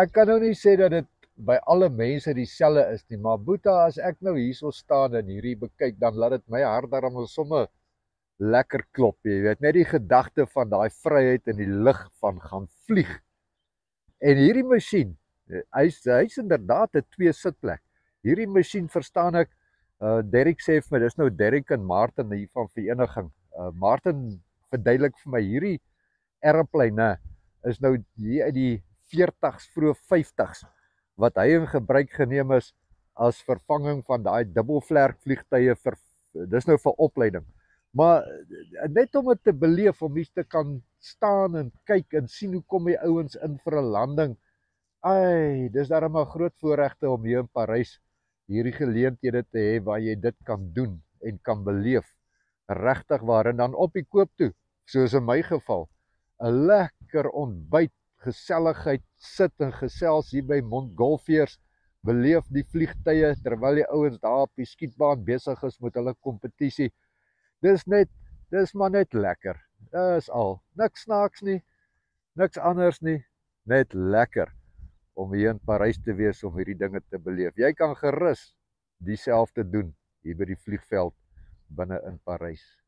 Ek kan nou nie sê dat dit by alle mense dieselfde is nie, maar Boeta, as ek nou hierso staan en hierdie bekyk, dan laat dit my hart daarom somme lekker klop, jy weet, net die gedagte van daai vryheid in die lug van gaan vlieg. En hierdie masjien, hy's inderdaad 'n 2-sitplek. Hierdie masjien verstaan ek, Derek sê vir my, dis nou Derek en Martin hier van vereniging. Martin verduidelik vir my, hierdie aeroplane is nou hier uit die 40s, vroeg 50s, wat hy in gebruik geneem is as vervanging van daai dubbelvlerk vliegtuie dis nou vir opleiding. Maar net om dit te beleef, om iets te kan staan en kyk en sien hoe kom die ouens in vir 'n landing. Ai, dis darem 'n groot voorregte om hier in Parys hierdie geleenthede te hê waar jy dit kan doen en kan beleef. Regtig waar, en dan op die koop toe, soos in my geval, 'n lekker ontbyt, geselligheid, sit en gesels hier by Montgolfiers, beleef die vliegtye terwyl die ouens daar op die skietbaan besig is met hulle kompetisie. Dis maar net lekker. Dis al. Niks snaaks nie, niks anders nie, net lekker om hier in Parys te wees, om hierdie dinge te beleef. Jy kan gerus dieselfde doen hier by die vliegveld binne in Parys.